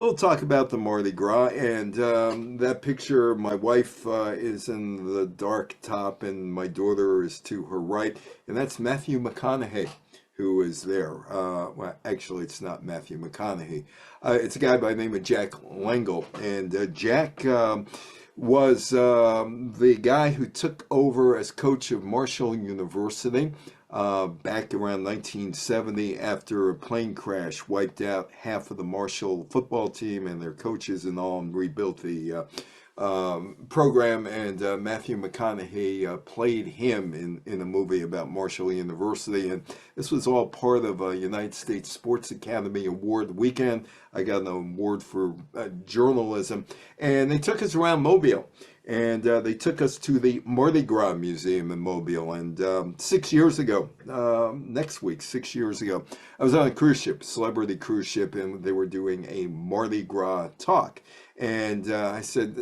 We'll talk about the Mardi Gras and that picture. My wife is in the dark top, and my daughter is to her right, and that's Matthew McConaughey, who is there. Well, actually, it's not Matthew McConaughey. It's a guy by the name of Jack Langle, and Jack was the guy who took over as coach of Marshall University back around 1970 after a plane crash wiped out half of the Marshall football team and their coaches and all, and rebuilt the program. And Matthew McConaughey played him in a movie about Marshall University. And this was all part of a United States Sports Academy Award weekend. I got an award for journalism. And they took us around Mobile. And they took us to the Mardi Gras Museum in Mobile. And 6 years ago, next week, 6 years ago, I was on a cruise ship, celebrity cruise ship, and they were doing a Mardi Gras talk. And I said,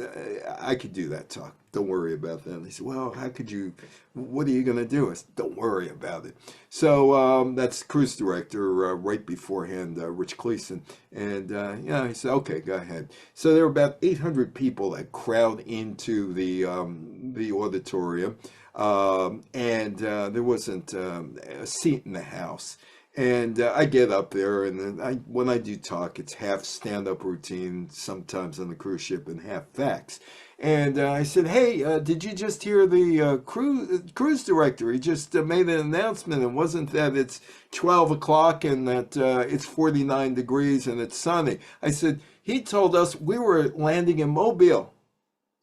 I could do that talk. Don't worry about that. And they said, well, how could you, what are you going to do? I said, don't worry about it. So that's cruise director right beforehand, Rich Cleason. And yeah, he said, okay, go ahead. So there were about 800 people that crowd into the auditorium. And there wasn't a seat in the house. And I get up there, and then when I do talk, it's half stand-up routine, sometimes on the cruise ship, and half facts. And I said, hey, did you just hear the cruise director? He just made an announcement. It wasn't that it's 12 o'clock and that it's 49 degrees and it's sunny. I said, he told us we were landing in Mobile.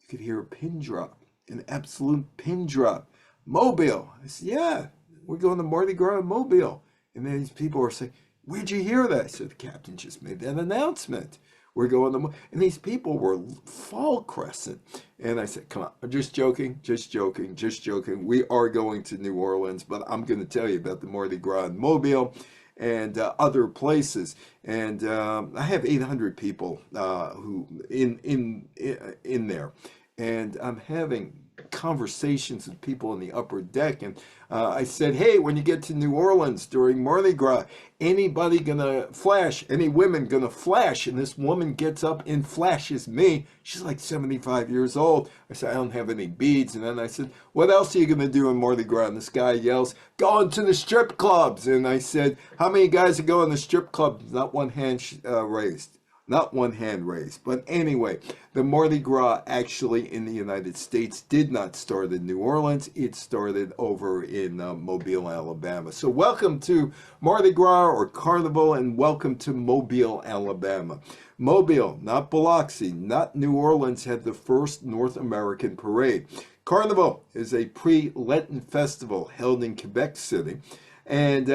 You could hear a pin drop, an absolute pin drop. Mobile. I said, yeah, we're going to Mardi Gras in Mobile. And then these people are saying, where'd you hear that? I said, the captain just made that announcement. We're going to, and these people were fall crescent. And I said, come on, I'm just joking, just joking, just joking. We are going to New Orleans, but I'm going to tell you about the Mardi Gras in Mobile and other places. And I have 800 people who in there. And I'm having conversations with people in the upper deck, and I said, hey, when you get to New Orleans during Mardi Gras, anybody gonna flash, any women gonna flash? And this woman gets up and flashes me. She's like 75 years old. I said, I don't have any beads. And then I said, what else are you gonna do in Mardi Gras? And this guy yells, going to the strip clubs. And I said, how many guys are going to strip clubs? Not one hand raised. Not one hand raised. But anyway, the Mardi Gras actually in the United States did not start in New Orleans. It started over in Mobile, Alabama. So welcome to Mardi Gras or Carnival, and welcome to Mobile, Alabama. Mobile, not Biloxi, not New Orleans, had the first North American parade. Carnival is a pre-Lenten festival held in Quebec City, and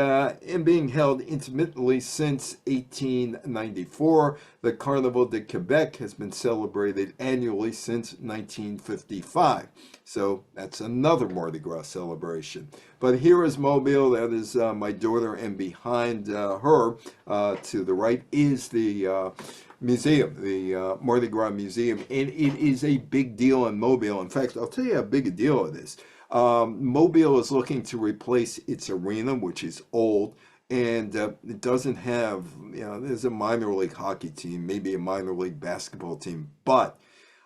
being held intermittently since 1894. The Carnival de Quebec has been celebrated annually since 1955. So that's another Mardi Gras celebration. But here is Mobile. That is my daughter, and behind her to the right is the museum, the Mardi Gras Museum, and it is a big deal in Mobile. In fact, I'll tell you how big a deal it is. Mobile is looking to replace its arena, which is old, and it doesn't have, there's a minor league hockey team, maybe a minor league basketball team, but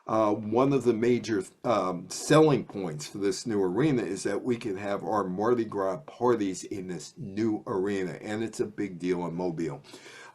one of the major selling points for this new arena is that we can have our Mardi Gras parties in this new arena, and it's a big deal in Mobile.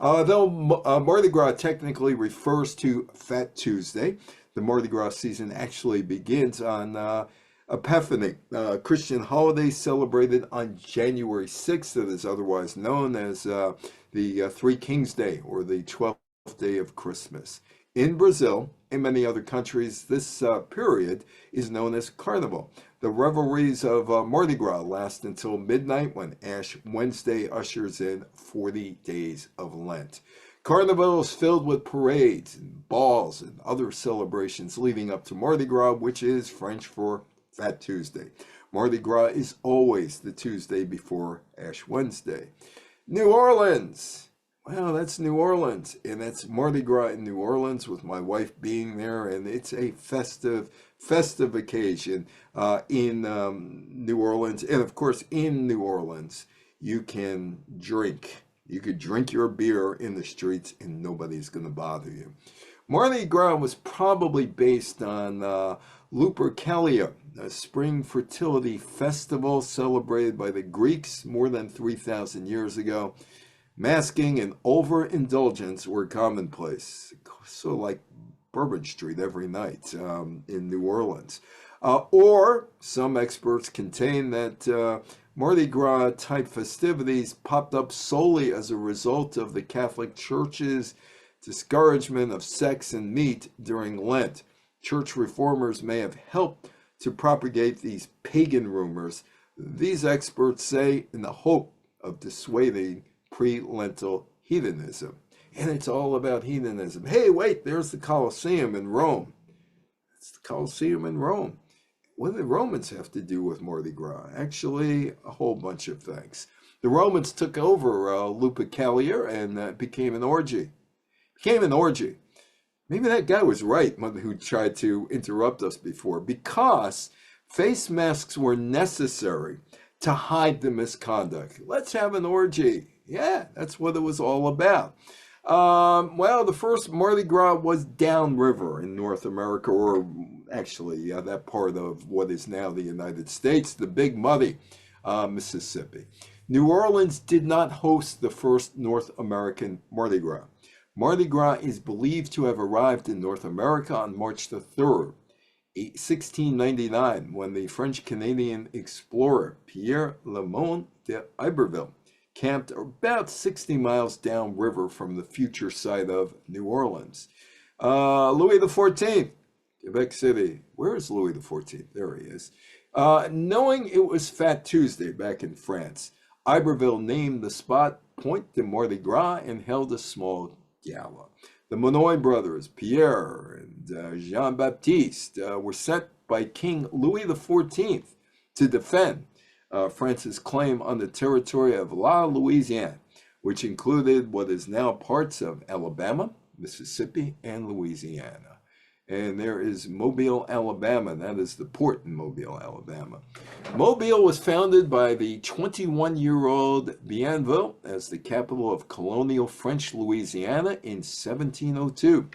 Though Mardi Gras technically refers to Fat Tuesday, the Mardi Gras season actually begins on Epiphany, Christian holiday celebrated on January 6th, that is otherwise known as the Three Kings Day, or the 12th day of Christmas. In Brazil and many other countries, this period is known as Carnival. The revelries of Mardi Gras last until midnight, when Ash Wednesday ushers in 40 days of Lent. Carnival is filled with parades and balls and other celebrations leading up to Mardi Gras, which is French for Fat Tuesday. Mardi Gras is always the Tuesday before Ash Wednesday. New Orleans. Well, that's New Orleans, and that's Mardi Gras in New Orleans, with my wife being there, and it's a festive occasion in New Orleans. And of course, in New Orleans, you can drink You could drink your beer in the streets and nobody's going to bother you. Mardi Gras was probably based on Lupercalia, a spring fertility festival celebrated by the Greeks more than 3,000 years ago. Masking and overindulgence were commonplace, so like Bourbon Street every night in New Orleans. Or some experts contend that Mardi Gras type festivities popped up solely as a result of the Catholic Church's discouragement of sex and meat during Lent. Church reformers may have helped to propagate these pagan rumors, these experts say, in the hope of dissuading pre-Lental hedonism. And it's all about hedonism. Hey, wait, there's the Colosseum in Rome. It's the Colosseum in Rome. What do the Romans have to do with Mardi Gras? Actually, a whole bunch of things. The Romans took over Lupercalia and it became an orgy. Maybe that guy was right who tried to interrupt us before, because face masks were necessary to hide the misconduct. Let's have an orgy. Yeah, that's what it was all about. Well, the first Mardi Gras was downriver in North America, or actually that part of what is now the United States, the Big Muddy, Mississippi. New Orleans did not host the first North American Mardi Gras. Mardi Gras is believed to have arrived in North America on March the 3rd, 1699, when the French-Canadian explorer Pierre Lemon d'Iberville camped about 60 miles downriver from the future site of New Orleans. Louis XIV, Quebec City. Where is Louis XIV? There he is. Knowing it was Fat Tuesday back in France, Iberville named the spot Point de Mardi Gras and held a small gala. The Monnoy brothers, Pierre and Jean-Baptiste, were sent by King Louis XIV to defend France's claim on the territory of La Louisiane, which included what is now parts of Alabama, Mississippi, and Louisiana. And there is Mobile, Alabama. That is the port in Mobile, Alabama. Mobile was founded by the 21-year-old Bienville as the capital of colonial French Louisiana in 1702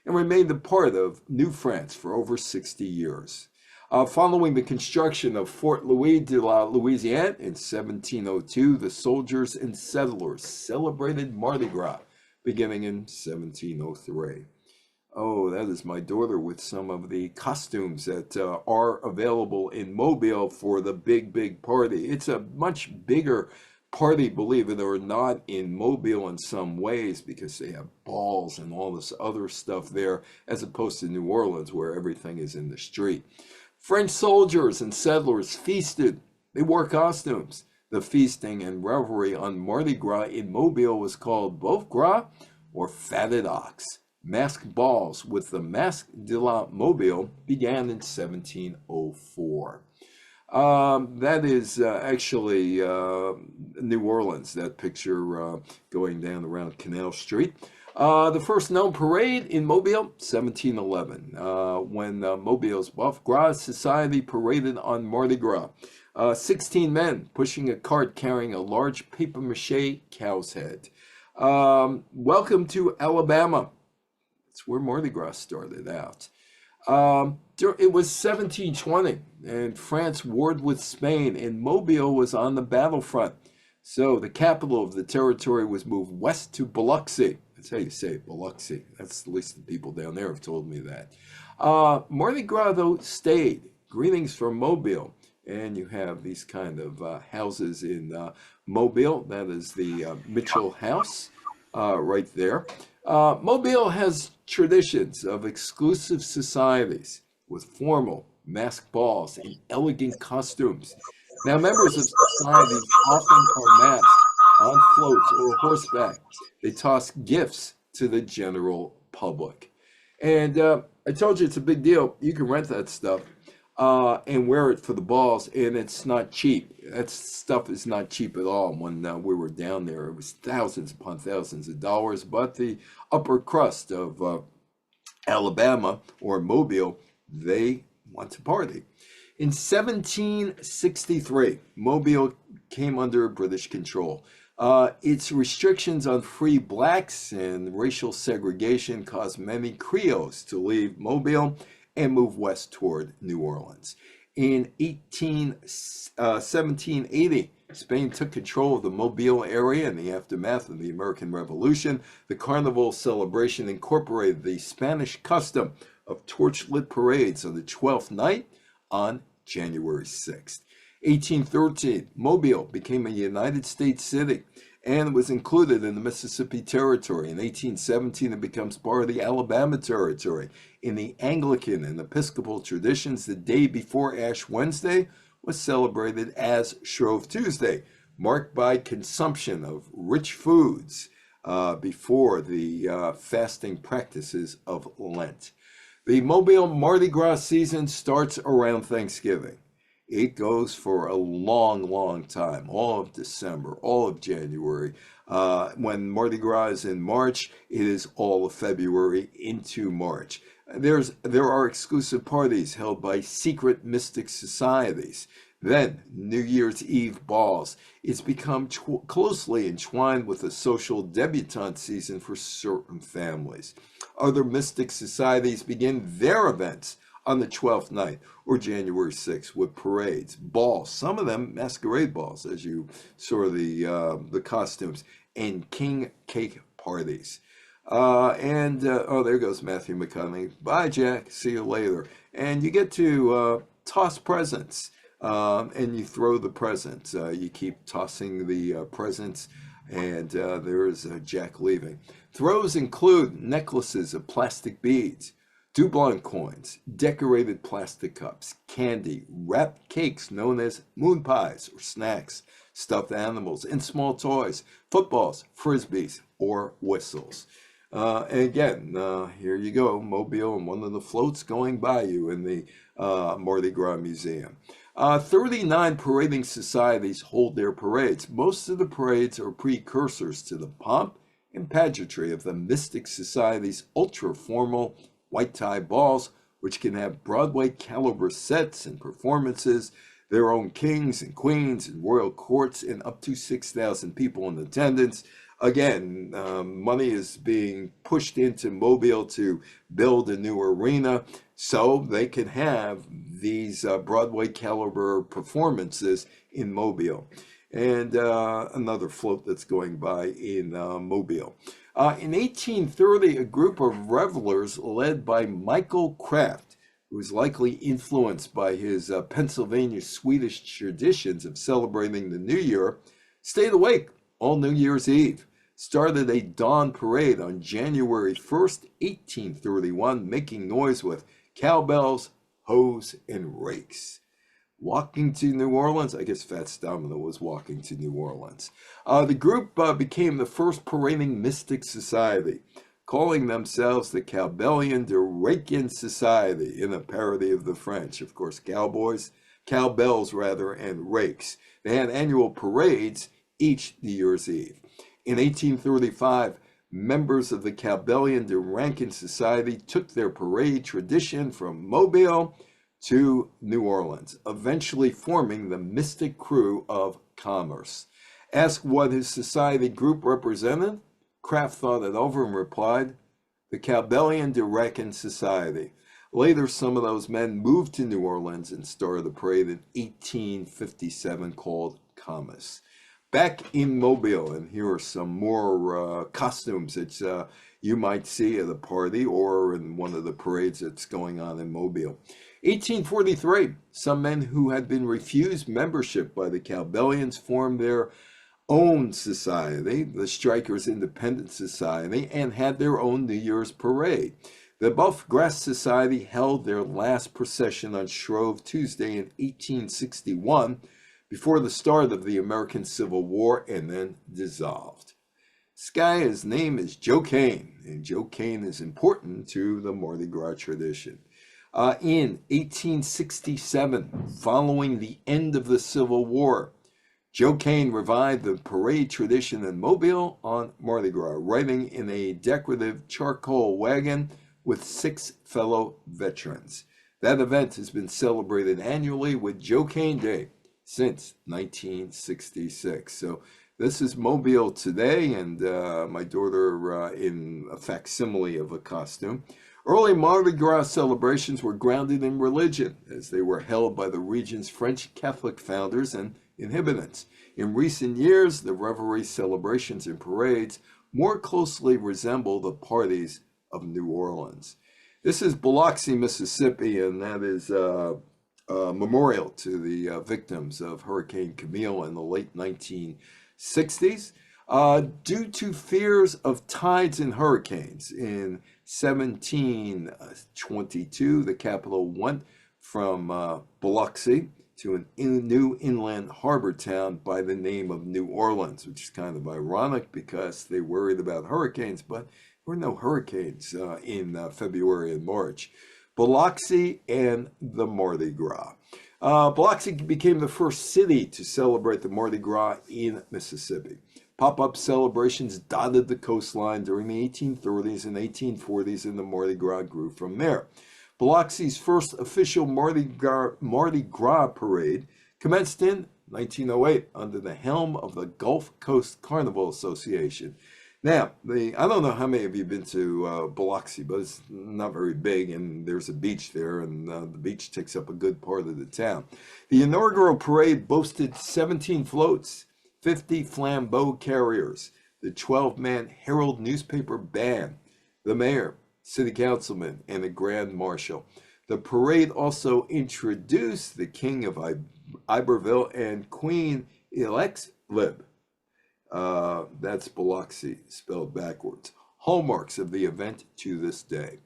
and remained a part of New France for over 60 years. Following the construction of Fort Louis de la Louisiane in 1702, the soldiers and settlers celebrated Mardi Gras beginning in 1703. Oh, that is my daughter with some of the costumes that are available in Mobile for the big party. It's a much bigger party, believe it or not, in Mobile in some ways, because they have balls and all this other stuff there, as opposed to New Orleans, where everything is in the street. French soldiers and settlers feasted. They wore costumes. The feasting and revelry on Mardi Gras in Mobile was called Boeuf Gras, or Fatted Ox. Masked balls with the Masque de la Mobile began in 1704. That is actually New Orleans, that picture going down around Canal Street. The first known parade in Mobile, 1711, when Mobile's Boeuf Gras Society paraded on Mardi Gras. 16 men pushing a cart carrying a large papier-mâché cow's head. Welcome to Alabama. That's where Mardi Gras started out. It was 1720, and France warred with Spain, and Mobile was on the battlefront. So the capital of the territory was moved west to Biloxi. That's how you say it, Biloxi. That's at least the people down there have told me that. Mardi Gras, though, stayed. Greetings from Mobile. And you have these kind of houses in Mobile. That is the Mitchell House right there. Mobile has traditions of exclusive societies with formal masked balls and elegant costumes. Now, members of societies often are masked on floats or horseback. They toss gifts to the general public. And I told you it's a big deal. You can rent that stuff and wear it for the balls, and it's not cheap. That stuff is not cheap at all. When we were down there, it was thousands upon thousands of dollars, but the upper crust of Alabama or Mobile, they want to party. In 1763, Mobile came under British control. Its restrictions on free blacks and racial segregation caused many Creoles to leave Mobile and move west toward New Orleans. In 1780, Spain took control of the Mobile area in the aftermath of the American Revolution. The carnival celebration incorporated the Spanish custom of torch-lit parades on the 12th night on January 6th. 1813, Mobile became a United States city and was included in the Mississippi Territory. In 1817, it becomes part of the Alabama Territory. In the Anglican and Episcopal traditions, the day before Ash Wednesday was celebrated as Shrove Tuesday, marked by consumption of rich foods before the fasting practices of Lent. The Mobile Mardi Gras season starts around Thanksgiving. It goes for a long, long time, all of December, all of January. When Mardi Gras is in March, it is all of February into March. There are exclusive parties held by secret mystic societies. Then, New Year's Eve balls. It's become closely entwined with the social debutante season for certain families. Other mystic societies begin their events on the 12th night or January 6th with parades, balls, some of them masquerade balls, as you saw the costumes, and king cake parties. Oh, there goes Matthew McConaughey. Bye, Jack. See you later. And you get to toss presents, and you throw the presents. You keep tossing the presents, and there's Jack leaving. Throws include necklaces of plastic beads, Doublon coins, decorated plastic cups, candy, wrapped cakes known as moon pies or snacks, stuffed animals, and small toys, footballs, frisbees, or whistles. And again, here you go, Mobile, and one of the floats going by you in the Mardi Gras Museum. 39 parading societies hold their parades. Most of the parades are precursors to the pomp and pageantry of the Mystic Society's ultra-formal white tie balls, which can have Broadway caliber sets and performances, their own kings and queens and royal courts, and up to 6,000 people in attendance. Again, money is being pushed into Mobile to build a new arena so they can have these Broadway caliber performances in Mobile. And another float that's going by in Mobile. In 1830, a group of revelers led by Michael Kraft, who was likely influenced by his Pennsylvania Swedish traditions of celebrating the New Year, stayed awake all New Year's Eve, started a dawn parade on January 1st, 1831, making noise with cowbells, hoes, and rakes. Walking to New Orleans, I guess Fats Domino was walking to New Orleans. The group became the first parading mystic society, calling themselves the Cowbellion de Rakian Society, in a parody of the French. Of course, cowbells rather, and rakes. They had annual parades each New Year's Eve. In 1835, members of the Cowbellion de Rakian Society took their parade tradition from Mobile to New Orleans, eventually forming the Mystic Crew of Commerce. Asked what his society group represented, Kraft thought it over and replied, the Cowbellion de Rakian Society. Later, some of those men moved to New Orleans and started a parade in 1857 called Commerce. Back in Mobile, and here are some more costumes that you might see at a party or in one of the parades that's going on in Mobile. 1843, some men who had been refused membership by the Cowbellions formed their own society, the Strikers Independent Society, and had their own New Year's parade. The Buff Grass Society held their last procession on Shrove Tuesday in 1861, before the start of the American Civil War, and then dissolved. This guy, his name is Joe Cain, and Joe Cain is important to the Mardi Gras tradition. In 1867, following the end of the Civil War, Joe Cain revived the parade tradition in Mobile on Mardi Gras, riding in a decorative charcoal wagon with 6 fellow veterans. That event has been celebrated annually with Joe Cain Day since 1966. So This is Mobile today, and my daughter in a facsimile of a costume. Early Mardi Gras celebrations were grounded in religion, as they were held by the region's French Catholic founders and inhabitants. In recent years, the revelry celebrations and parades more closely resemble the parties of New Orleans. This is Biloxi, Mississippi, and that is a memorial to the victims of Hurricane Camille in the late 1960s. Due to fears of tides and hurricanes in 1722, the capital went from Biloxi to a new inland harbor town by the name of New Orleans, which is kind of ironic because they worried about hurricanes, but there were no hurricanes in February and March. Biloxi and the Mardi Gras. Biloxi became the first city to celebrate the Mardi Gras in Mississippi. Pop-up celebrations dotted the coastline during the 1830s and 1840s, and the Mardi Gras grew from there. Biloxi's first official Mardi Gras parade commenced in 1908 under the helm of the Gulf Coast Carnival Association. Now, I don't know how many of you have been to Biloxi, but it's not very big, and there's a beach there, and the beach takes up a good part of the town. The inaugural parade boasted 17 floats, 50 flambeau carriers, the 12-man Herald newspaper band, the mayor, city councilman, and a grand marshal. The parade also introduced the King of Iberville and Queen Elixlib. That's Biloxi spelled backwards. Hallmarks of the event to this day.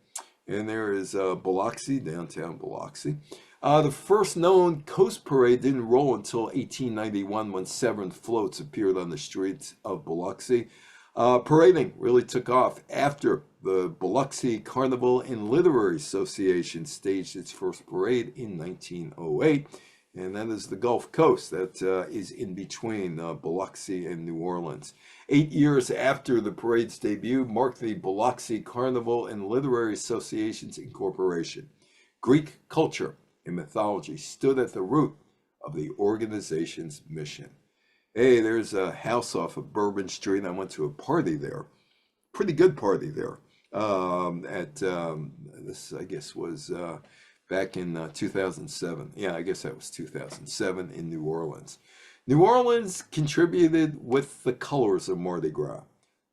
And there is Biloxi, downtown Biloxi. The first known coast parade didn't roll until 1891 when 7 floats appeared on the streets of Biloxi. Parading really took off after the Biloxi Carnival and Literary Association staged its first parade in 1908. And that is the Gulf Coast that is in between Biloxi and New Orleans. 8 years after the parade's debut marked the Biloxi Carnival and Literary Association's incorporation. Greek culture and mythology stood at the root of the organization's mission. Hey, there's a house off of Bourbon Street. I went to a party there, pretty good party there. This, I guess, was back in 2007. Yeah, I guess that was 2007 in New Orleans. New Orleans contributed with the colors of Mardi Gras,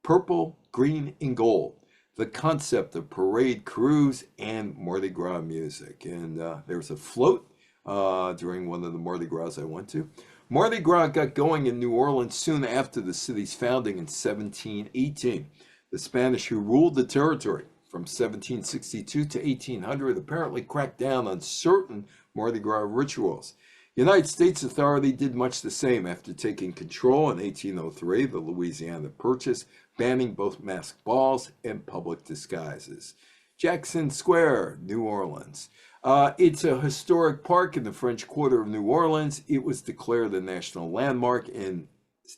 purple, green, and gold, the concept of parade crews and Mardi Gras music. And there was a float during one of the Mardi Gras I went to. Mardi Gras got going in New Orleans soon after the city's founding in 1718. The Spanish who ruled the territory from 1762 to 1800 apparently cracked down on certain Mardi Gras rituals. United States authority did much the same after taking control in 1803, the Louisiana Purchase, banning both masked balls and public disguises. Jackson Square, New Orleans. It's a historic park in the French Quarter of New Orleans. It was declared a national landmark in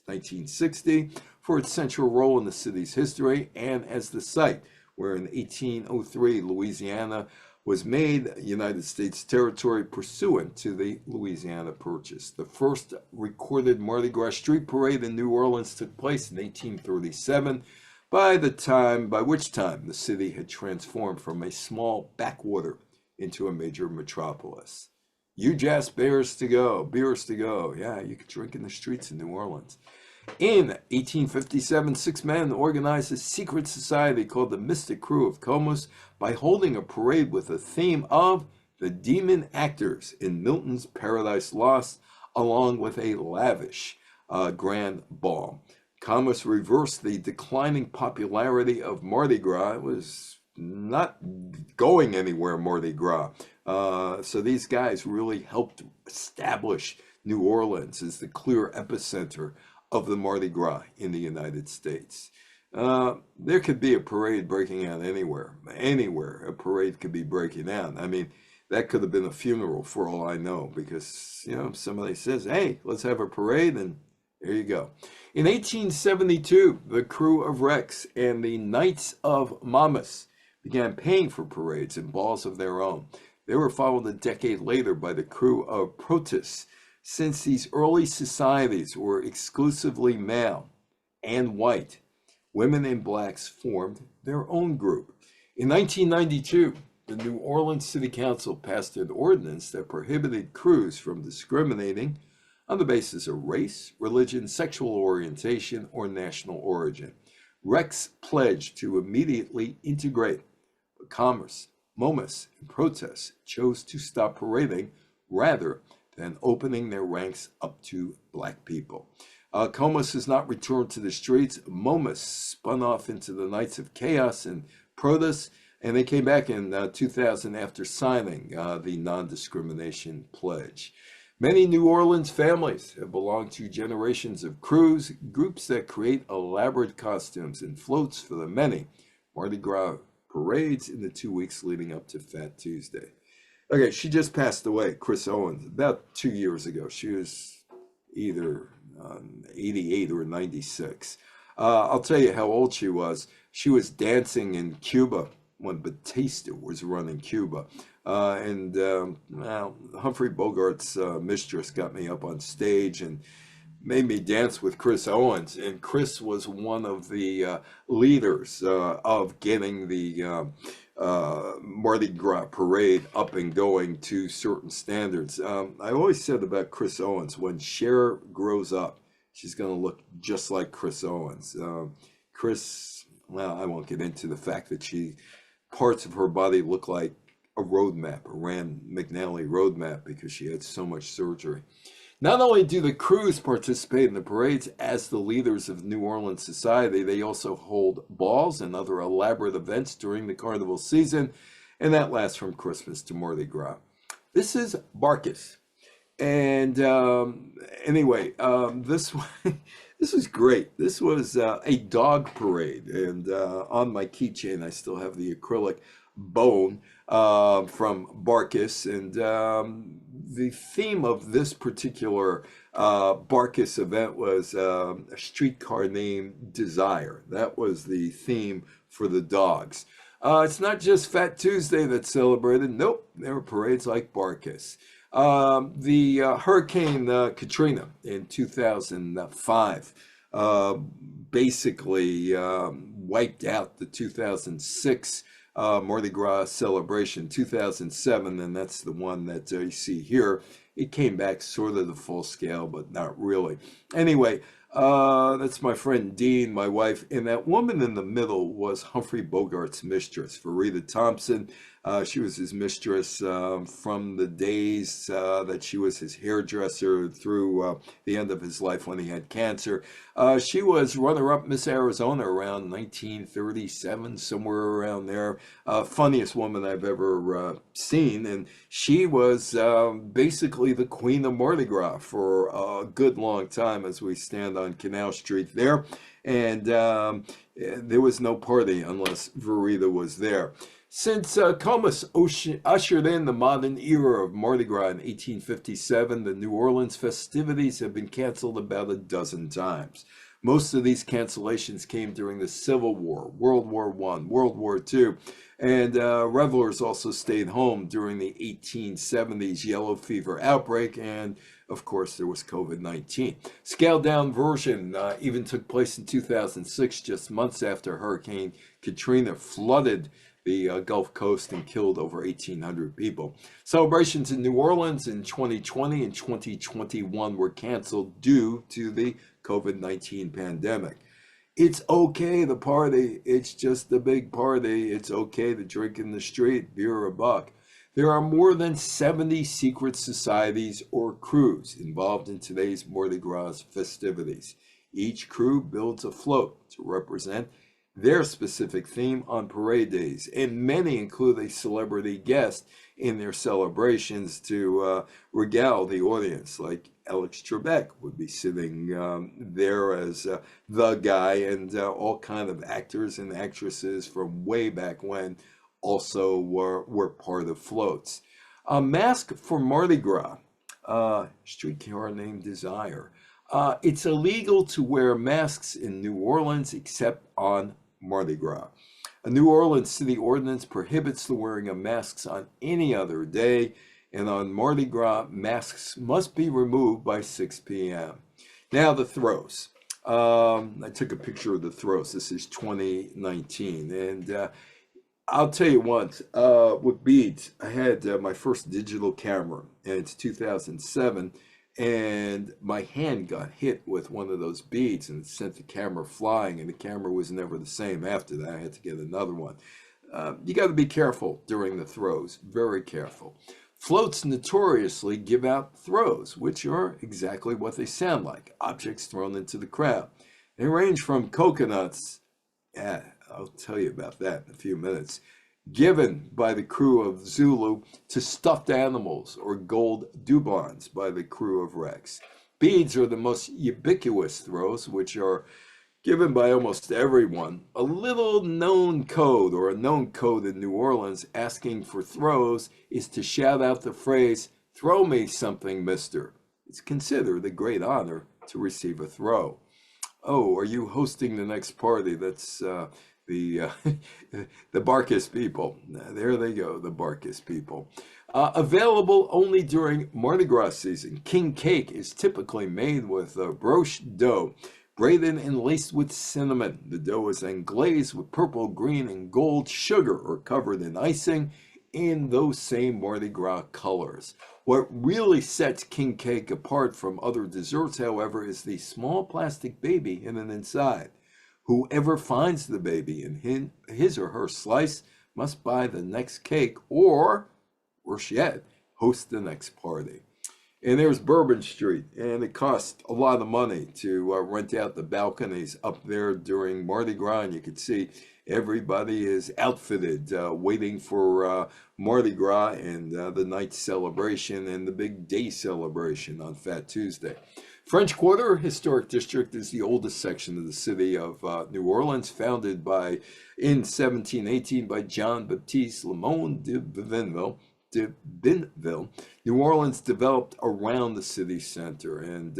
1960 for its central role in the city's history and as the site where in 1803 Louisiana was made United States territory pursuant to the Louisiana Purchase. The first recorded Mardi Gras street parade in New Orleans took place in 1837, by which time the city had transformed from a small backwater into a major metropolis. UJazz beers to go. Yeah, you could drink in the streets in New Orleans. In 1857, 6 men organized a secret society called the Mystic Crew of Comus by holding a parade with the theme of the demon actors in Milton's Paradise Lost, along with a lavish grand ball. Comus reversed the declining popularity of Mardi Gras. It was not going anywhere, Mardi Gras. So these guys really helped establish New Orleans as the clear epicenter of the Mardi Gras in the United States. There could be a parade breaking out anywhere. A parade could be breaking out. I mean, that could have been a funeral for all I know, because, somebody says, hey, let's have a parade, and there you go. In 1872, the crew of Rex and the Knights of Monmouth began paying for parades and balls of their own. They were followed a decade later by the crew of Protus, Since these early societies were exclusively male and white, women and blacks formed their own group. In 1992, the New Orleans City Council passed an ordinance that prohibited crews from discriminating on the basis of race, religion, sexual orientation, or national origin. Rex pledged to immediately integrate, but Commerce, MoMAs, and protests chose to stop parading rather than opening their ranks up to black people. Comas has not returned to the streets. MoMAs spun off into the Nights of Chaos and protests, and they came back in 2000 after signing the non-discrimination pledge. Many New Orleans families have belonged to generations of crews, groups that create elaborate costumes and floats for the many Mardi Gras parades in the 2 weeks leading up to Fat Tuesday. Okay, she just passed away, Chris Owens, about 2 years ago. She was either 88 or 96. I'll tell you how old she was. She was dancing in Cuba when Batista was running Cuba. Well, Humphrey Bogart's mistress got me up on stage and made me dance with Chris Owens. And Chris was one of the leaders of getting the Mardi Gras parade up and going to certain standards. I always said about Chris Owens, when Cher grows up, she's going to look just like Chris Owens. Chris, well, I won't get into the fact that parts of her body look like a road map, a Rand McNally road map, because she had so much surgery. Not only do the crews participate in the parades as the leaders of New Orleans society, they also hold balls and other elaborate events during the carnival season, and that lasts from Christmas to Mardi Gras. This is Barkus. And anyway, this was great. This was a dog parade, and on my keychain I still have the acrylic bone from Barkus, and the theme of this particular Barkus event was a streetcar named Desire. That was the theme for the dogs. It's not just Fat Tuesday that's celebrated. Nope, there were parades like Barkus. The Hurricane Katrina in 2005 basically wiped out the 2006 Mardi Gras celebration. 2007, and that's the one that you see here. It came back sort of to full scale, but not really. Anyway, that's my friend Dean, my wife, and that woman in the middle was Humphrey Bogart's mistress, Farida Thompson. She was his mistress from the days that she was his hairdresser through the end of his life when he had cancer. She was runner-up Miss Arizona around 1937, somewhere around there. Funniest woman I've ever seen, and she was basically the queen of Mardi Gras for a good long time as we stand on Canal Street there. And there was no party unless Verita was there. Since Comas ushered in the modern era of Mardi Gras in 1857, the New Orleans festivities have been canceled about a dozen times. Most of these cancellations came during the Civil War, World War I, World War II, and revelers also stayed home during the 1870s yellow fever outbreak, and of course there was COVID-19. Scaled down version even took place in 2006, just months after Hurricane Katrina flooded the Gulf Coast and killed over 1,800 people. Celebrations in New Orleans in 2020 and 2021 were canceled due to the COVID-19 pandemic. It's okay to party. It's just a big party. It's okay to drink in the street, beer a buck. There are more than 70 secret societies or crews involved in today's Mardi Gras festivities. Each crew builds a float to represent their specific theme on parade days, and many include a celebrity guest in their celebrations to regale the audience, like Alex Trebek would be sitting there as the guy, and all kind of actors and actresses from way back when also were part of floats. A mask for Mardi Gras, streetcar named Desire. It's illegal to wear masks in New Orleans except on Mardi Gras. A New Orleans city ordinance prohibits the wearing of masks on any other day, And on Mardi Gras, masks must be removed by 6 p.m. Now the throws. I took a picture of the throws. This is 2019. And I'll tell you what, with beads, I had my first digital camera, and it's 2007, and my hand got hit with one of those beads, and it sent the camera flying, and the camera was never the same after that. I had to get another one. You got to be careful during the throws, very careful. Floats notoriously give out throws, which are exactly what they sound like, objects thrown into the crowd. They range from coconuts, yeah, I'll tell you about that in a few minutes, given by the crew of Zulu, to stuffed animals, or gold doublons by the crew of Rex. Beads are the most ubiquitous throws, which are given by almost everyone. A little known code, or a known code in New Orleans asking for throws, is to shout out the phrase, "Throw me something, mister." It's considered a great honor to receive a throw. Oh, are you hosting the next party? That's the the Barkis people. There they go, the Barkis people. Available only during Mardi Gras season. King cake is typically made with brioche dough, braided and laced with cinnamon. The dough is then glazed with purple, green, and gold sugar, or covered in icing in those same Mardi Gras colors. What really sets king cake apart from other desserts, however, is the small plastic baby hidden inside. Whoever finds the baby in his or her slice must buy the next cake, or, worse yet, host the next party. And there's Bourbon Street, and it costs a lot of money to rent out the balconies up there during Mardi Gras, and you can see everybody is outfitted, waiting for Mardi Gras and the night celebration and the big day celebration on Fat Tuesday. French Quarter Historic District is the oldest section of the city of New Orleans, founded in 1718 by John Baptiste Lemon de Binville. New Orleans developed around the city center. And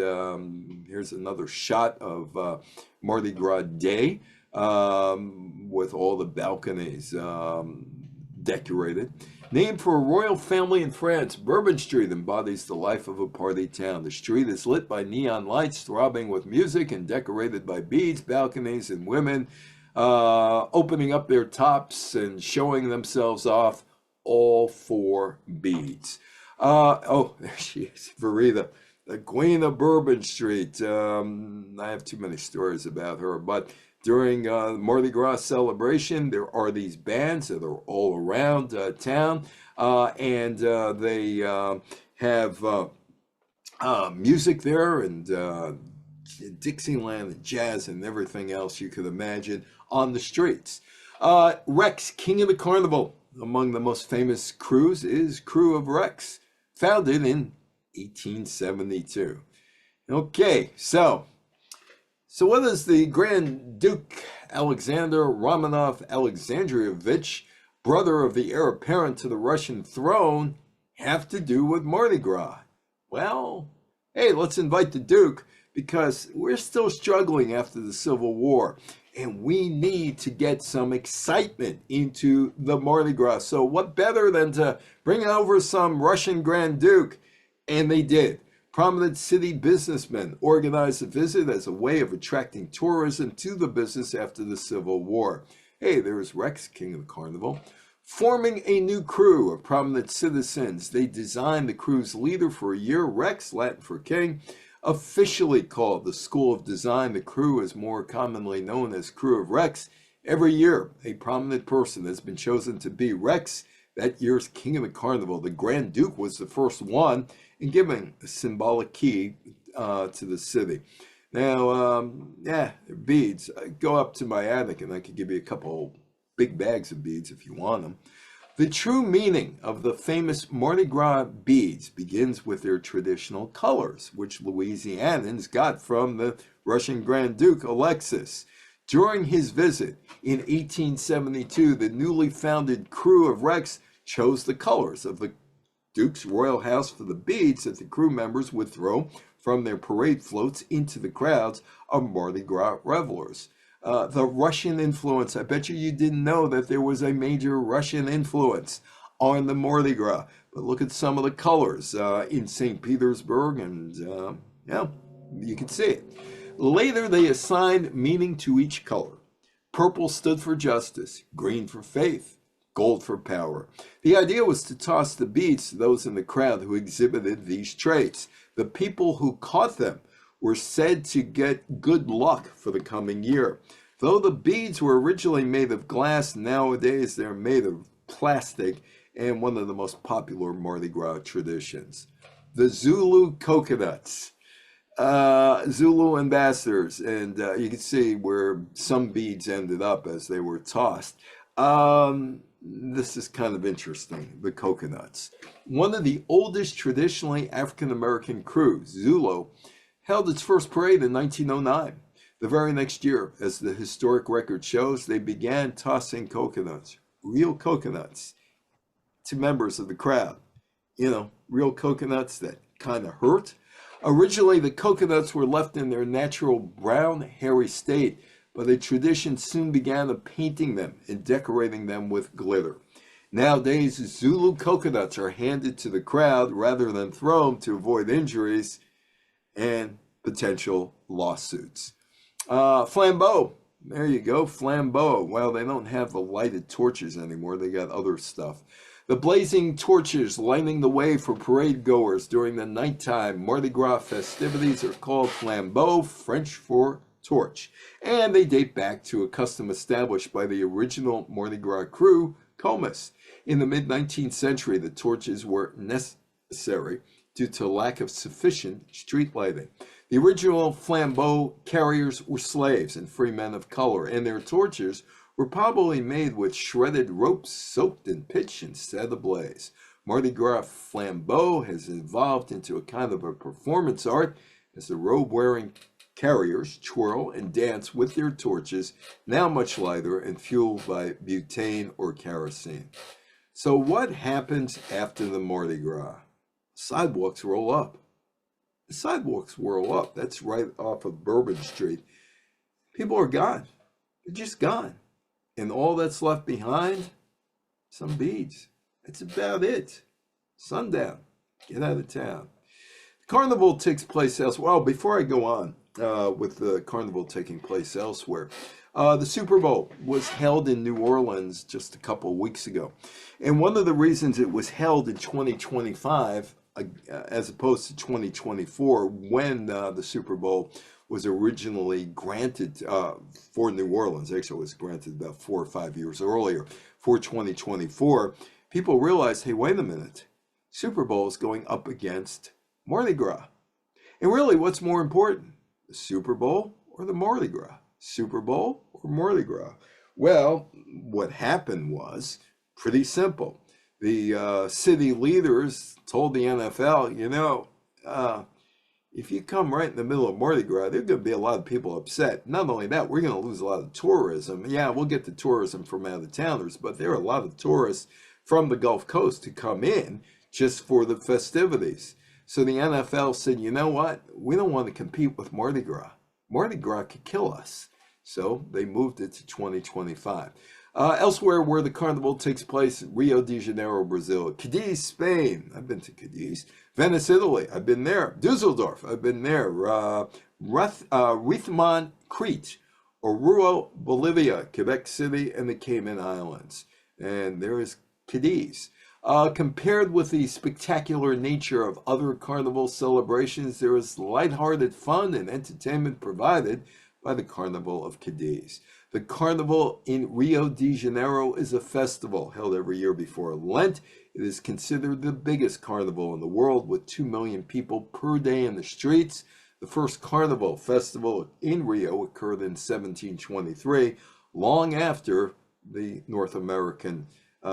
here's another shot of Mardi Gras Day with all the balconies decorated. Named for a royal family in France, Bourbon Street embodies the life of a party town. The street is lit by neon lights, throbbing with music, and decorated by beads, balconies, and women opening up their tops and showing themselves off, all for beads. Oh, there she is, Verita, the Queen of Bourbon Street. I have too many stories about her, but during Mardi Gras celebration, there are these bands that are all around town, and they have music there, and Dixieland and jazz and everything else you could imagine on the streets. Rex, King of the Carnival, among the most famous crews is Crew of Rex, founded in 1872. Okay, so what does the Grand Duke Alexander Romanov Alexandrievich, brother of the heir apparent to the Russian throne, have to do with Mardi Gras? Well, hey, let's invite the Duke, because we're still struggling after the Civil War, and we need to get some excitement into the Mardi Gras. So what better than to bring over some Russian Grand Duke? And they did. Prominent city businessmen organized the visit as a way of attracting tourism to the business after the Civil War. Hey, there's Rex, King of the Carnival. Forming a new crew of prominent citizens, they designed the crew's leader for a year. Rex, Latin for king, officially called the School of Design. The crew is more commonly known as Crew of Rex. Every year, a prominent person has been chosen to be Rex, that year's King of the Carnival. The Grand Duke was the first one in giving a symbolic key to the city. Now, beads. Go up to my attic and I could give you a couple big bags of beads if you want them. The true meaning of the famous Mardi Gras beads begins with their traditional colors, which Louisianans got from the Russian Grand Duke Alexis. During his visit in 1872, the newly founded Crew of Rex chose the colors of the Duke's royal house for the beads that the crew members would throw from their parade floats into the crowds of Mardi Gras revelers. The Russian influence, I bet you didn't know that there was a major Russian influence on the Mardi Gras. But look at some of the colors in St. Petersburg, and yeah, you can see it. Later, they assigned meaning to each color. Purple stood for justice, green for faith, gold for power. The idea was to toss the beads to those in the crowd who exhibited these traits. The people who caught them were said to get good luck for the coming year. Though the beads were originally made of glass, nowadays they're made of plastic, and one of the most popular Mardi Gras traditions. The Zulu coconuts. Zulu ambassadors, and you can see where some beads ended up as they were tossed. This is kind of interesting, the coconuts. One of the oldest traditionally African American crews, Zulu, held its first parade in 1909. The very next year, as the historic record shows, they began tossing coconuts, real coconuts, to members of the crowd. You know, real coconuts that kind of hurt. Originally, the coconuts were left in their natural brown, hairy state, but a tradition soon began of painting them and decorating them with glitter. Nowadays, Zulu coconuts are handed to the crowd rather than thrown to avoid injuries and potential lawsuits. Flambeau. There you go, flambeau. Well, they don't have the lighted torches anymore. They got other stuff. The blazing torches lighting the way for parade goers during the nighttime Mardi Gras festivities are called flambeau, French for torch, and they date back to a custom established by the original Mardi Gras crew, Comus. In the mid-19th century, the torches were necessary due to lack of sufficient street lighting. The original flambeau carriers were slaves and free men of color, and their torches were probably made with shredded ropes soaked in pitch and set ablaze. Mardi Gras flambeau has evolved into a kind of a performance art as the robe-wearing carriers twirl and dance with their torches, now much lighter and fueled by butane or kerosene. So what happens after the Mardi Gras? Sidewalks roll up. The sidewalks roll up. That's right off of Bourbon Street. People are gone. They're just gone. And all that's left behind, some beads. That's about it. Sundown. Get out of town. Carnival takes place elsewhere. Well, before I go on with the carnival taking place elsewhere, the Super Bowl was held in New Orleans just a couple of weeks ago. And one of the reasons it was held in 2025 as opposed to 2024 when the Super Bowl was originally granted for New Orleans. Actually, it was granted about 4 or 5 years earlier for 2024. People realized, hey, wait a minute. Super Bowl is going up against Mardi Gras. And really, what's more important? The Super Bowl or the Mardi Gras? Super Bowl or Mardi Gras? Well, what happened was pretty simple. The city leaders told the NFL, you know, if you come right in the middle of Mardi Gras, there's going to be a lot of people upset. Not only that, we're going to lose a lot of tourism. Yeah, we'll get the tourism from out of towners, but there are a lot of tourists from the Gulf Coast to come in just for the festivities. So the NFL said, you know what? We don't want to compete with Mardi Gras. Mardi Gras could kill us. So they moved it to 2025. Elsewhere where the carnival takes place, Rio de Janeiro, Brazil. Cadiz, Spain. I've been to Cadiz. Venice, Italy. I've been there. Dusseldorf. I've been there. Rithmon, Crete. Oruro, Bolivia. Quebec City and the Cayman Islands. And there is Cadiz. Compared with the spectacular nature of other carnival celebrations, there is lighthearted fun and entertainment provided by the Carnival of Cadiz. The Carnival in Rio de Janeiro is a festival held every year before Lent. It is considered the biggest carnival in the world with 2 million people per day in the streets. The first carnival festival in Rio occurred in 1723, long after the North American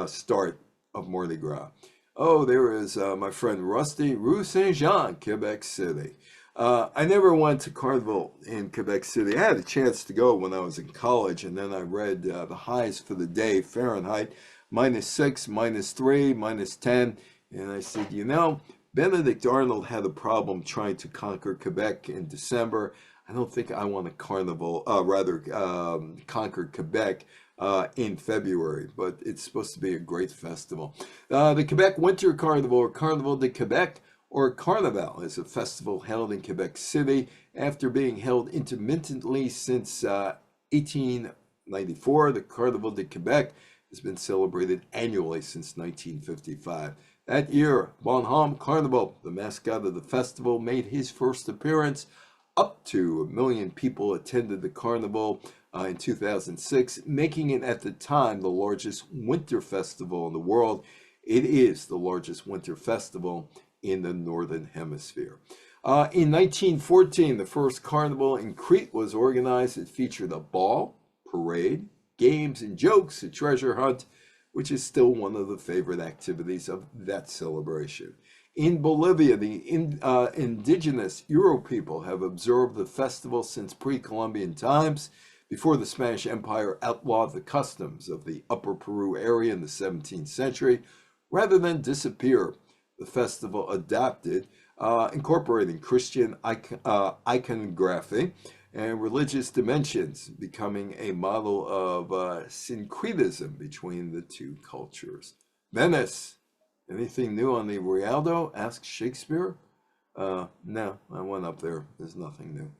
start of Mardi Gras. Oh, there is my friend Rusty, Rue Saint-Jean, Quebec City. I never went to Carnival in Quebec City. I had a chance to go when I was in college, and then I read the highs for the day, Fahrenheit, -6, -3, -10. And I said, you know, Benedict Arnold had a problem trying to conquer Quebec in December. I don't think I want to conquer Quebec in February, but it's supposed to be a great festival. The Quebec Winter Carnival, or Carnival de Quebec, or Carnival, is a festival held in Quebec City after being held intermittently since 1894. The Carnival de Quebec has been celebrated annually since 1955. That year, Bonhomme Carnival, the mascot of the festival, made his first appearance. Up to 1 million people attended the carnival in 2006, making it at the time the largest winter festival in the world. It is the largest winter festival in the Northern Hemisphere. In 1914, the first carnival in Crete was organized. It featured a ball, parade, games and jokes, a treasure hunt, which is still one of the favorite activities of that celebration. In Bolivia, the indigenous Euro people have observed the festival since pre-Columbian times, before the Spanish Empire outlawed the customs of the Upper Peru area in the 17th century. Rather than disappear, the festival adapted, incorporating Christian iconography and religious dimensions, becoming a model of syncretism between the two cultures. Venice. Anything new on the Rialto? Asked Shakespeare. No, I went up there. There's nothing new.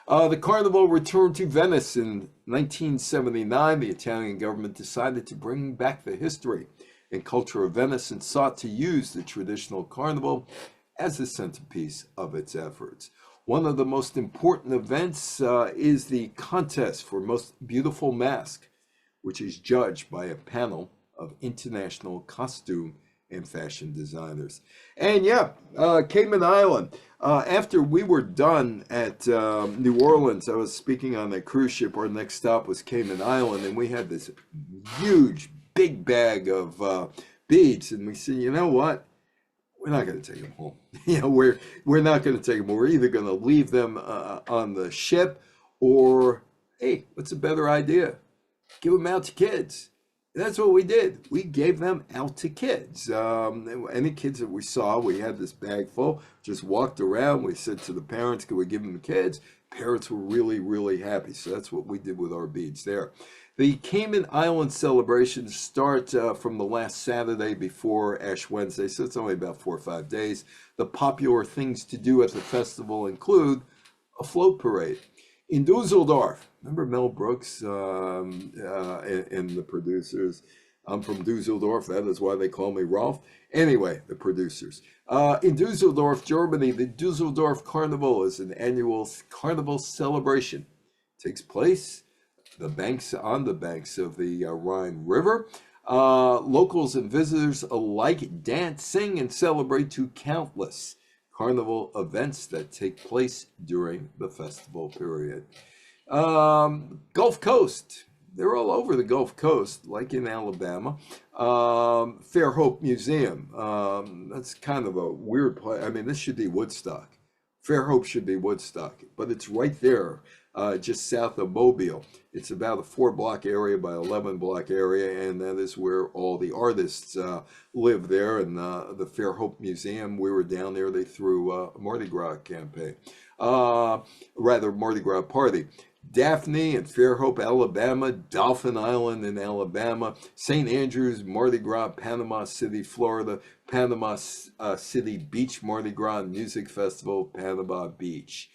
The carnival returned to Venice in 1979. The Italian government decided to bring back the history and culture of Venice and sought to use the traditional carnival as the centerpiece of its efforts. One of the most important events is the contest for most beautiful mask, which is judged by a panel of international costume and fashion designers. And yeah, Cayman Island. After we were done at New Orleans, I was speaking on a cruise ship. Our next stop was Cayman Island, and we had this huge, big bag of beads. And we said, you know what? We're not going to take them home. We're not going to take them. We're either going to leave them on the ship, or hey, what's a better idea? Give them out to kids. That's what we did. We gave them out to kids. Any kids that we saw, we had this bag full, just walked around. We said to the parents, can we give them the kids? Parents were really, really happy. So that's what we did with our beads there. The Cayman Island celebrations start from the last Saturday before Ash Wednesday, so it's only about 4 or 5 days. The popular things to do at the festival include a float parade. In Dusseldorf, remember Mel Brooks and the producers? I'm from Dusseldorf, that is why they call me Rolf. Anyway, the producers. In Dusseldorf, Germany, the Dusseldorf Carnival is an annual carnival celebration. It takes place on the banks of the Rhine River. Locals and visitors alike dance, sing, and celebrate to countless carnival events that take place during the festival period. Gulf Coast. They're all over the Gulf Coast, like in Alabama. Fairhope Museum. That's kind of a weird place. I mean, this should be Woodstock. Fairhope should be Woodstock, but it's right there, just south of Mobile. It's about a 4-block area by 11-block area, and that is where all the artists live there. And the Fairhope Museum, we were down there. They threw a Mardi Gras campaign, Mardi Gras party. Daphne in Fairhope, Alabama, Dolphin Island in Alabama, St. Andrews, Mardi Gras, Panama City, Florida, Panama City Beach Mardi Gras Music Festival, Panama Beach.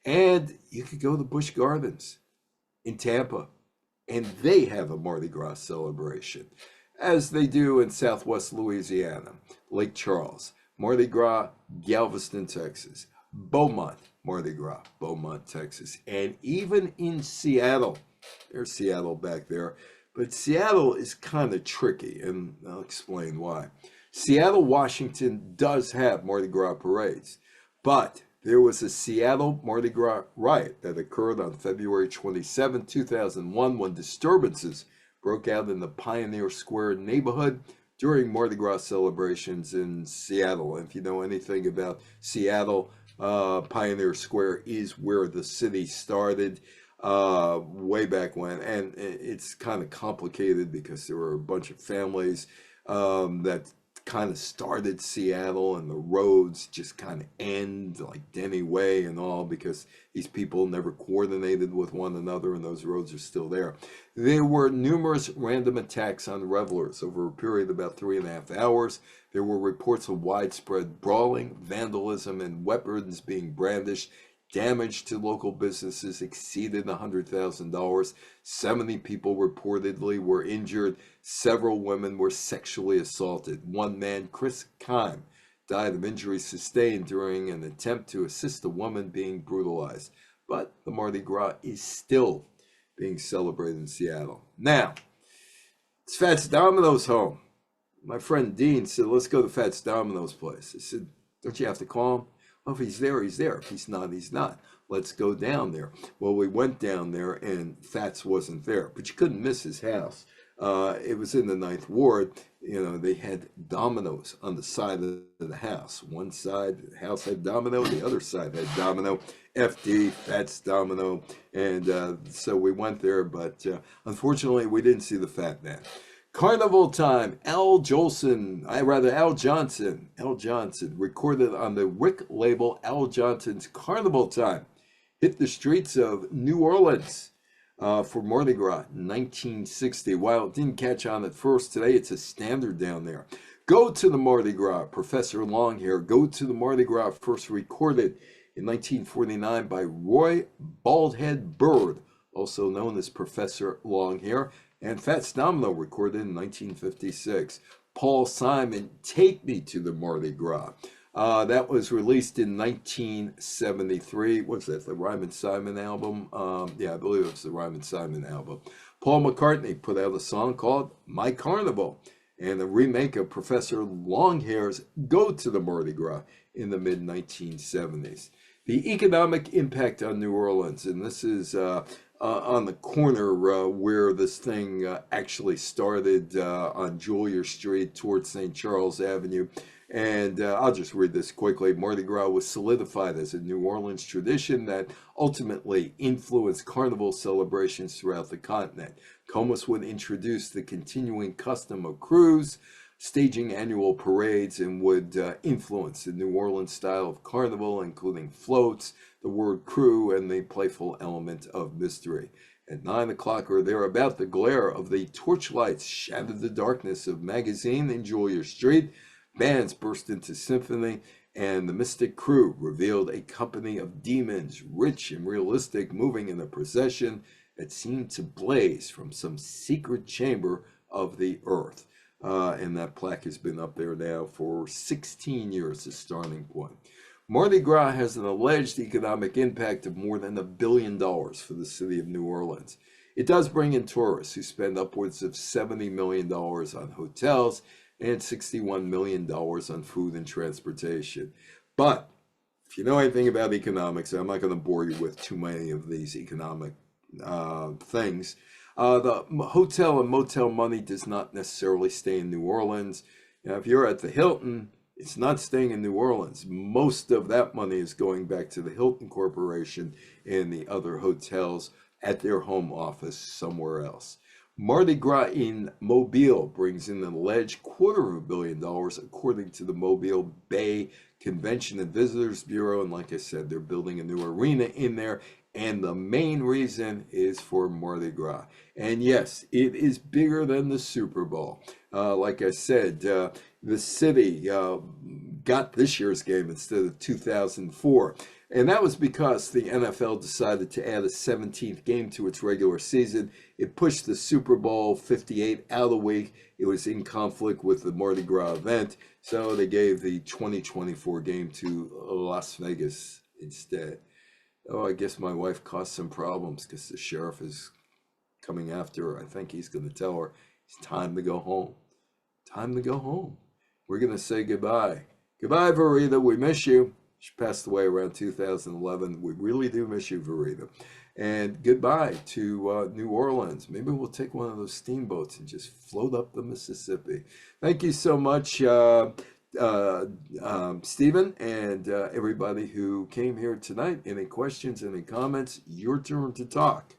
And you could go to Busch Gardens in Tampa, and they have a Mardi Gras celebration, as they do in Southwest Louisiana, Lake Charles, Mardi Gras, Galveston, Texas, Beaumont, Mardi Gras, Beaumont, Texas, and even in Seattle. There's Seattle back there, but Seattle is kind of tricky, and I'll explain why. Seattle, Washington does have Mardi Gras parades, but there was a Seattle Mardi Gras riot that occurred on February 27, 2001, when disturbances broke out in the Pioneer Square neighborhood during Mardi Gras celebrations in Seattle. And if you know anything about Seattle, Pioneer Square is where the city started way back when. And it's kind of complicated because there were a bunch of families that kind of started Seattle, and the roads just kind of end like Denny Way and all, because these people never coordinated with one another, and those roads are still there. There were numerous random attacks on revelers over a period of about 3.5 hours. There were reports of widespread brawling, vandalism, and weapons being brandished. Damage to local businesses exceeded $100,000. 70 people reportedly were injured. Several women were sexually assaulted. One man, Chris Kime, died of injuries sustained during an attempt to assist a woman being brutalized. But the Mardi Gras is still being celebrated in Seattle. Now, it's Fats Domino's home. My friend Dean said, let's go to Fats Domino's place. I said, don't you have to call him? Well, if he's there, he's there. If he's not, he's not. Let's go down there. Well, we went down there, and Fats wasn't there, but you couldn't miss his house. It was in the 9th Ward. You know, they had dominoes on the side of the house. One side, the house had domino. The other side had domino. FD, Fats Domino. And so we went there, but unfortunately, we didn't see the Fat Man. Carnival time, Al Johnson, recorded on the Rick label Al Johnson's Carnival Time, hit the streets of New Orleans for Mardi Gras 1960. While it didn't catch on at first, today it's a standard down there. Go to the Mardi Gras, Professor Longhair. Go to the Mardi Gras, first recorded in 1949 by Roy Baldhead Bird, also known as Professor Longhair. And Fats Domino recorded in 1956. Paul Simon, Take Me to the Mardi Gras. That was released in 1973. What's that, the Ryman Simon album? Yeah, I believe it was the Ryman Simon album. Paul McCartney put out a song called My Carnival, and a remake of Professor Longhair's Go to the Mardi Gras in the mid-1970s. The economic impact on New Orleans, and this is on the corner where this thing actually started on Julia Street towards St. Charles Avenue. And I'll just read this quickly. Mardi Gras was solidified as a New Orleans tradition that ultimately influenced carnival celebrations throughout the continent. Comus would introduce the continuing custom of crews, staging annual parades, and would influence the New Orleans style of carnival, including floats, the word crew, and the playful element of mystery. At 9 o'clock or thereabout, the glare of the torchlights shattered the darkness of Magazine and Julia Street. Bands burst into symphony, and the mystic crew revealed a company of demons, rich and realistic, moving in a procession that seemed to blaze from some secret chamber of the earth. And that plaque has been up there now for 16 years, the starting point. Mardi Gras has an alleged economic impact of more than $1 billion for the city of New Orleans. It does bring in tourists who spend upwards of $70 million on hotels and $61 million on food and transportation. But if you know anything about economics, I'm not going to bore you with too many of these economic things. The hotel and motel money does not necessarily stay in New Orleans. Now, if you're at the Hilton, it's not staying in New Orleans. Most of that money is going back to the Hilton Corporation and the other hotels at their home office somewhere else. Mardi Gras in Mobile brings in an alleged $250 million, according to the Mobile Bay Convention and Visitors Bureau. And like I said, they're building a new arena in there. And the main reason is for Mardi Gras. And yes, it is bigger than the Super Bowl. Like I said, the city got this year's game instead of 2004. And that was because the NFL decided to add a 17th game to its regular season. It pushed the Super Bowl 58 out of the week. It was in conflict with the Mardi Gras event. So they gave the 2024 game to Las Vegas instead. Oh, I guess my wife caused some problems because the sheriff is coming after her. I think he's going to tell her it's time to go home. Time to go home. We're going to say goodbye. Goodbye, Verita. We miss you. She passed away around 2011. We really do miss you, Verita. And goodbye to New Orleans. Maybe we'll take one of those steamboats and just float up the Mississippi. Thank you so much, Stephen, and everybody who came here tonight. Any questions, any comments? Your turn to talk.